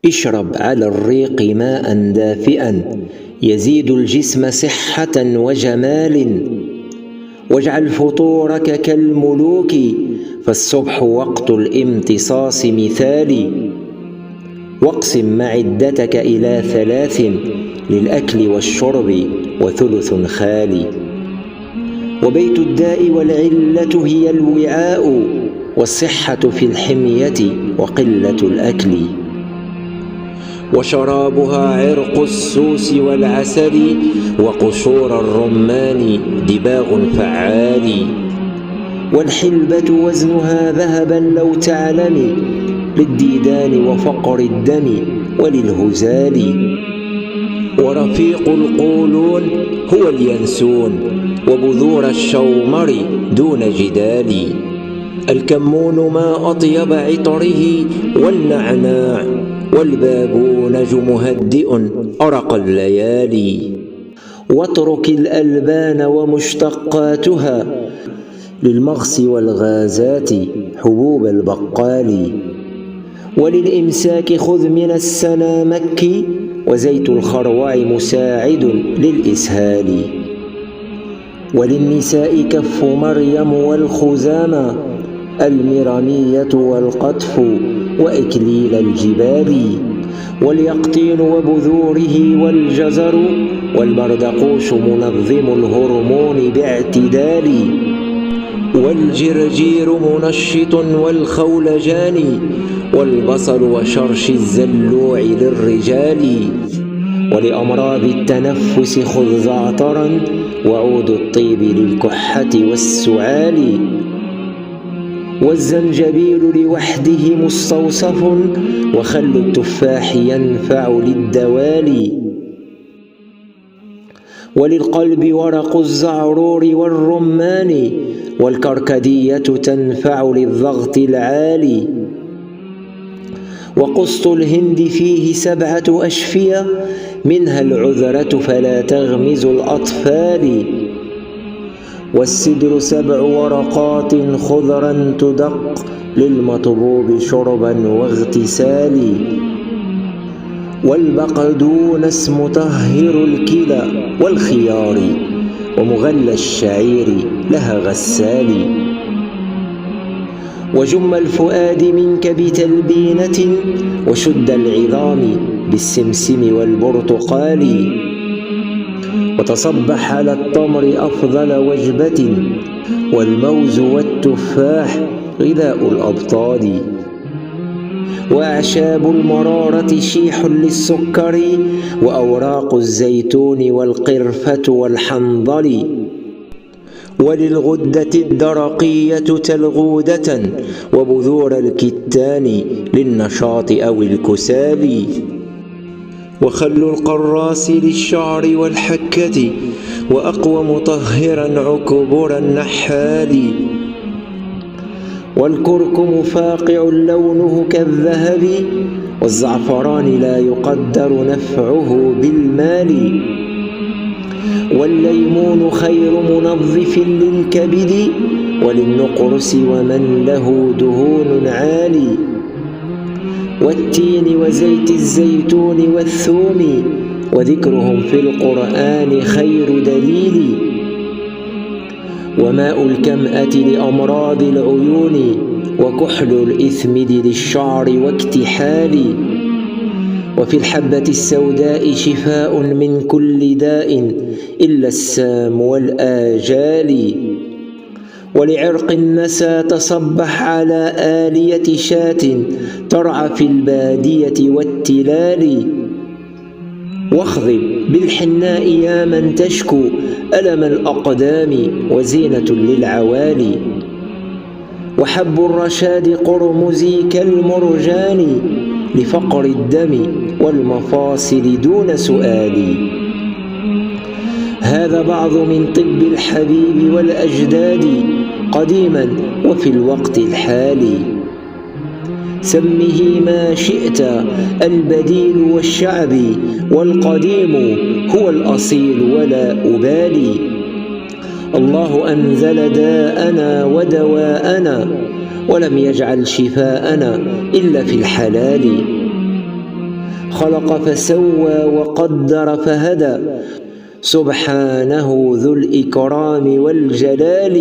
اشرب على الريق ماء دافئا يزيد الجسم صحة وجمال، واجعل فطورك كالملوك فالصبح وقت الامتصاص مثالي، واقسم معدتك إلى 3 للأكل والشرب وثلث خالي، وبيت الداء والعلة هي الوعاء، والصحة في الحمية وقلة الأكل، وشرابها عرق السوس والعسل، وقشور الرمان دباغ فعال، والحلبة وزنها ذهبا لو تعلمي، للديدان وفقر الدم وللهزال، ورفيق القولون هو اليانسون، وبذور الشومر دون جدال، الكمون ما أطيب عطره والنعناع، والبابونج مهدئ أرق الليالي، واترك الألبان ومشتقاتها للمغص والغازات حبوب البقال، وللإمساك خذ من السنا مكي، وزيت الخروع مساعد للإسهال، وللنساء كف مريم والخزامى، المرمية والقطف وإكليل الجبال، واليقطين وبذوره والجزر، والبردقوش منظم الهرمون باعتدال، والجرجير منشط والخولجان، والبصل وشرش الزلوع للرجال، ولأمراض التنفس خذ زعترا، وعود الطيب للكحة والسعال، والزنجبيل لوحده مستوصف، وخل التفاح ينفع للدوال، وللقلب ورق الزعرور والرمان، والكركدية تنفع للضغط العالي، وقسط الهند فيه 7 أشفية، منها العذرة فلا تغمز الأطفال، والسدر 7 ورقات خضرا تدق، للمطبوب شربا واغتسال، والبقدونس مطهر الكلى والخيار، ومغلى الشعير لها غسال، وجم الفؤاد منك بتلبينة، وشد العظام بالسمسم والبرتقال، وتصبح على التمر أفضل وجبة، والموز والتفاح غذاء الأبطال، وأعشاب المرارة شيح للسكر، وأوراق الزيتون والقرفة والحنظل، وللغدة الدرقية تلغودة، وبذور الكتان للنشاط أو الكسال، وخل القراص للشعر والحكة، وأقوى مطهرا عكبر النحال، والكركم فاقع لونه كالذهب، والزعفران لا يقدر نفعه بالمال، والليمون خير منظف للكبد، وللنقرس ومن له دهون عالي، والتين وزيت الزيتون والثوم، وذكرهم في القرآن خير دليل، وماء الكمأة لأمراض العيون، وكحل الإثمد للشعر واكتحال، وفي الحبة السوداء شفاء من كل داء إلا السام والآجال، ولعرق النسى تصبح على آلية شاة ترعى في البادية والتلال، واخضب بالحناء يا من تشكو ألم الأقدام وزينة للعوالي، وحب الرشاد قرمزي كالمرجان لفقر الدم والمفاصل دون سؤال. هذا بعض من طب الحبيب والأجداد قديما وفي الوقت الحالي، سمه ما شئت البديل والشعبي، والقديم هو الأصيل ولا أبالي. الله أنزل داءنا ودواءنا ولم يجعل شفاءنا إلا في الحلال. خلق فسوى وقدر فهدى. سبحانه ذو الإكرام والجلال